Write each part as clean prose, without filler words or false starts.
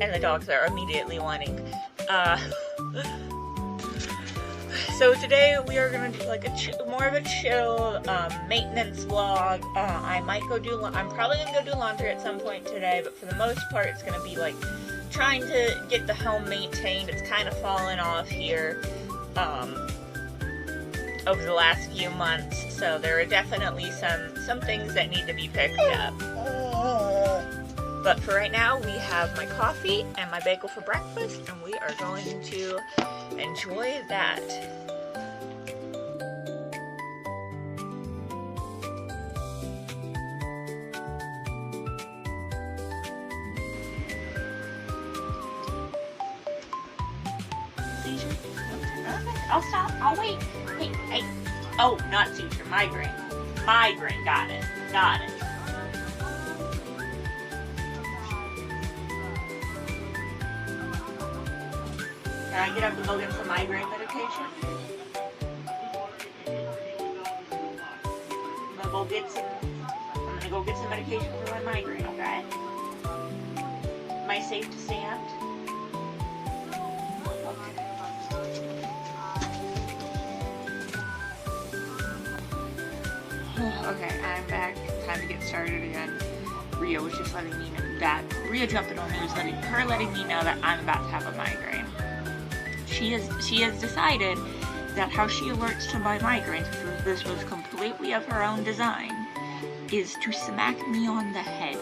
and the dogs are immediately whining. So today we are gonna do like more of a chill maintenance vlog. I'm probably gonna go do laundry at some point today, but for the most part it's gonna be like trying to get the home maintained. It's kind of fallen off here over the last few months, so there are definitely some things that need to be picked up. But for right now, we have my coffee and my bagel for breakfast, and we are going to enjoy that. Seizure? Okay, I'll stop. I'll wait. Hey. Oh, not seizure. Migraine. Migraine. Got it. Got it. Can I get up and go get some migraine medication? I'm gonna go get some medication for my migraine, okay? Am I safe to stand? Okay, I'm back. Time to get started again. Rhea was just letting me know that Rhea jumped in on me, was letting me know that I'm about to have a migraine. She has decided that how she alerts to my migraines, because this was completely of her own design, is to smack me on the head,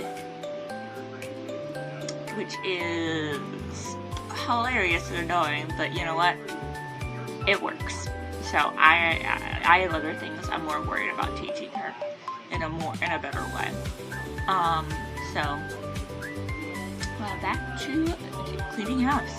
which is hilarious and annoying, but you know what? It works. So I have other things I'm more worried about teaching her in a better way. Back to cleaning house.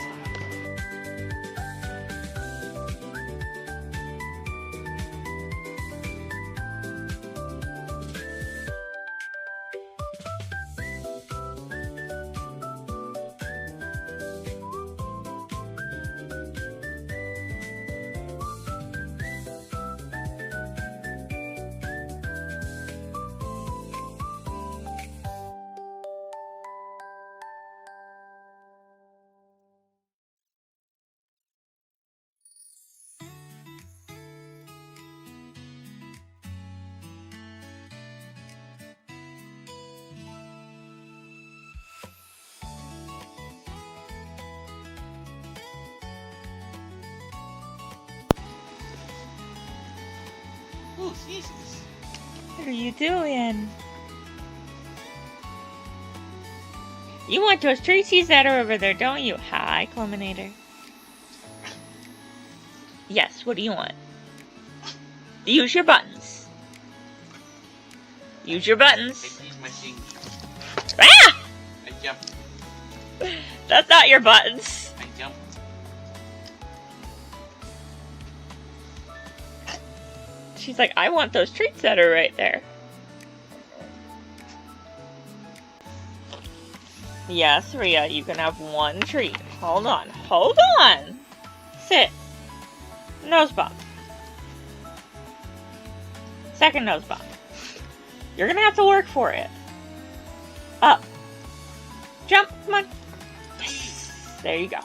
Oh, Jesus. What are you doing? You want those Tracy's that are over there, don't you? Hi, Cleminator. Yes, what do you want? Use your buttons. Use your buttons. I need my thing. Ah! I jumped. That's not your buttons. I jumped. She's like, I want those treats that are right there. Yes, Rhea, you can have one treat. Hold on. Hold on. Sit. Nose bump. Second nose bump. You're gonna have to work for it. Up. Jump. Come on. Yes. There you go.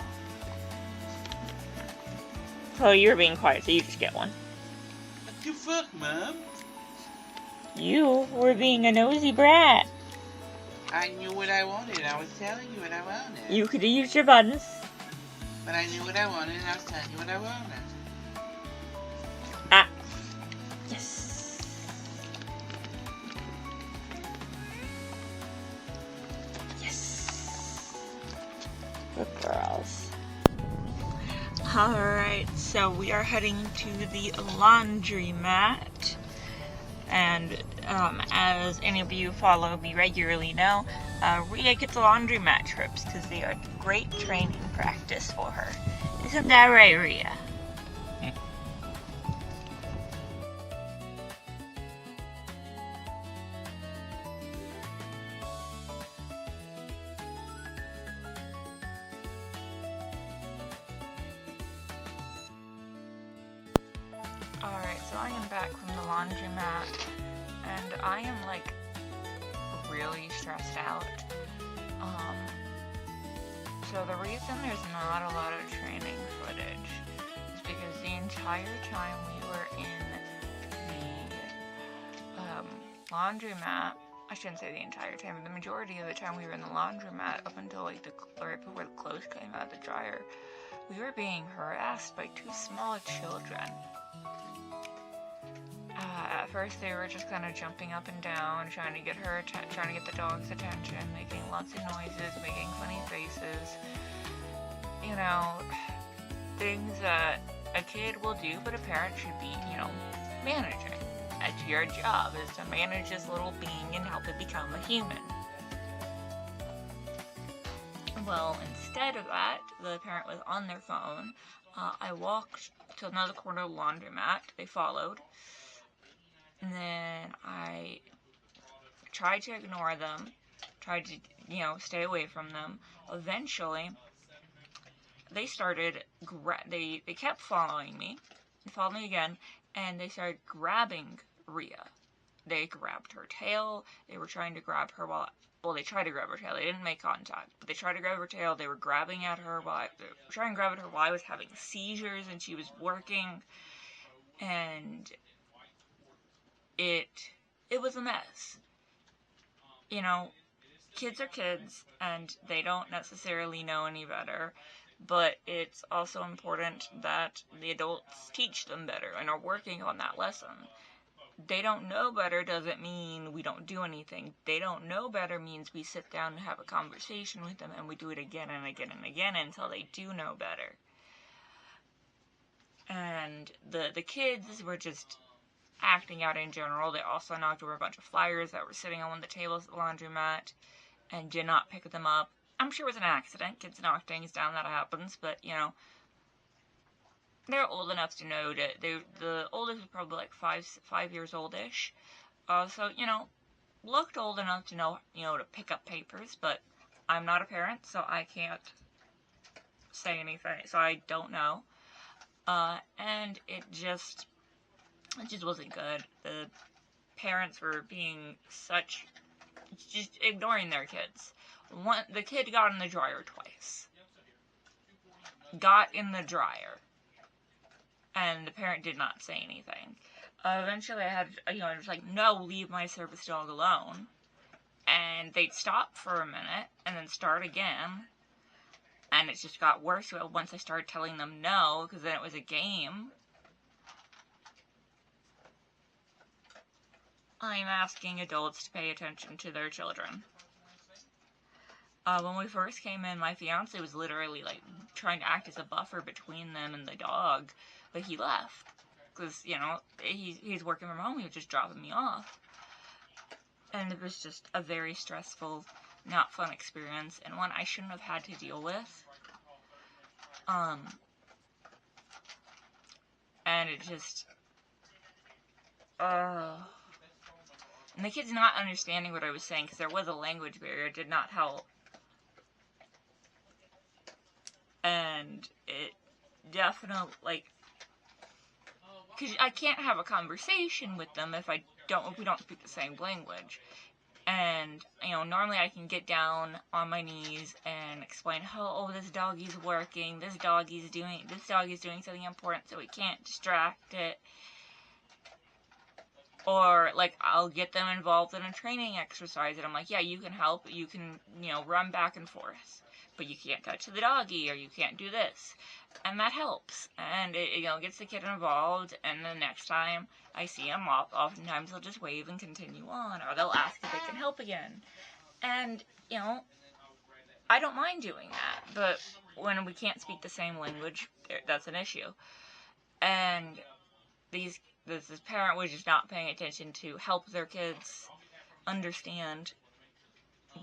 Oh, you're being quiet, so you just get one. What the fuck, Mom? You were being a nosy brat. I knew what I wanted. I was telling you what I wanted. You could have used your buttons. But I knew what I wanted and I was telling you what I wanted. Ah. Yes. Yes. Good girls. Alright, so we are heading to the laundromat. And as any of you follow me regularly know, Rhea gets laundromat trips because they are great training practice for her. Isn't that right, Rhea? Alright, so I am back from the laundromat, and I am like really stressed out. So the reason there's not a lot of training footage is because the entire time we were in the laundromat, I shouldn't say the entire time, but the majority of the time we were in the laundromat up until like right before the clothes came out of the dryer, we were being harassed by two small children. At first they were just kind of jumping up and down, trying to get the dog's attention, making lots of noises, making funny faces. You know, things that a kid will do, but a parent should be, managing. That's your job, is to manage this little being and help it become a human. Well, instead of that, the parent was on their phone. I walked to another corner of the laundromat. They followed. And then I tried to ignore them, tried to, stay away from them. Eventually, they started, they kept following me again, and they started grabbing Rhea. They grabbed her tail. They were trying to grab her they tried to grab her tail. They didn't make contact, but they tried to grab her tail. They were grabbing at her trying to grab at her while I was having seizures and she was working, and it was a mess. Kids are kids, and they don't necessarily know any better, but it's also important that the adults teach them better and are working on that lesson. They don't know better doesn't mean we don't do anything. They don't know better means we sit down and have a conversation with them, and we do it again and again and again until they do know better. And the kids were just acting out in general. They also knocked over a bunch of flyers that were sitting on one of the tables at the laundromat and did not pick them up. I'm sure it was an accident. Kids knock things down, that happens, but, they're old enough to know that the oldest was probably like 5 years oldish. So, looked old enough to know, to pick up papers, but I'm not a parent, so I can't say anything, so I don't know. And it just wasn't good. The parents were being just ignoring their kids. The kid got in the dryer twice. Got in the dryer. And the parent did not say anything. Eventually I had, just like, no, leave my service dog alone. And they'd stop for a minute, and then start again. And it just got worse once I started telling them no, because then it was a game. I'm asking adults to pay attention to their children. When we first came in, my fiance was literally, like, trying to act as a buffer between them and the dog, but he left. Because, he's working from home, he was just dropping me off. And it was just a very stressful, not fun experience, and one I shouldn't have had to deal with. And it just, and the kids not understanding what I was saying, because there was a language barrier, did not help. And it definitely, because I can't have a conversation with them if we don't speak the same language. And, normally I can get down on my knees and explain how, this doggy's working, this doggy's doing something important, so we can't distract it. Or, I'll get them involved in a training exercise, and I'm like, yeah, you can help, you can, run back and forth. But you can't touch the doggy, or you can't do this. And that helps. And it, gets the kid involved, and the next time I see him, oftentimes they'll just wave and continue on, or they'll ask if they can help again. And, I don't mind doing that, but when we can't speak the same language, that's an issue. And this parent was just not paying attention to help their kids understand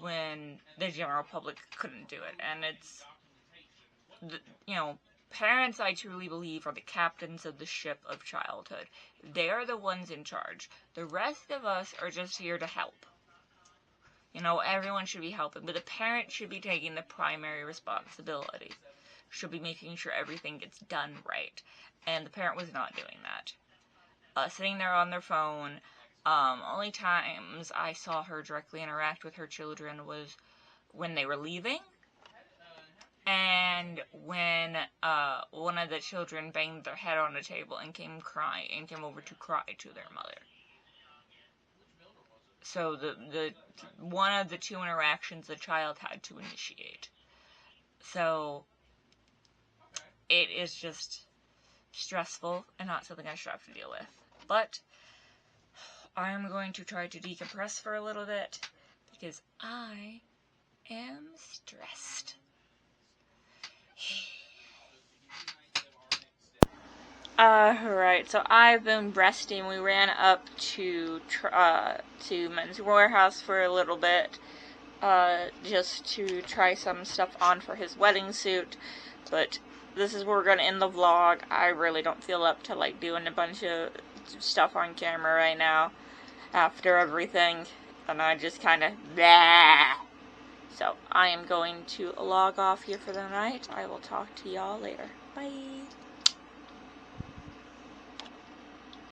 when the general public couldn't do it. And it's, parents, I truly believe, are the captains of the ship of childhood. They are the ones in charge. The rest of us are just here to help. Everyone should be helping, but the parent should be taking the primary responsibility. Should be making sure everything gets done right. And the parent was not doing that. Sitting there on their phone. Only times I saw her directly interact with her children was when they were leaving, And when one of the children banged their head on the table and came over to cry to their mother. So the one of the two interactions the child had to initiate. So it is just stressful and not something I should have to deal with. But I'm going to try to decompress for a little bit because I am stressed. Right, so I've been resting. We ran up to Men's Warehouse for a little bit, just to try some stuff on for his wedding suit, but this is where we're gonna end the vlog. I really don't feel up to, like, doing a bunch of stuff on camera right now, after everything, and I just kinda, blah. So, I am going to log off here for the night. I will talk to y'all later. Bye!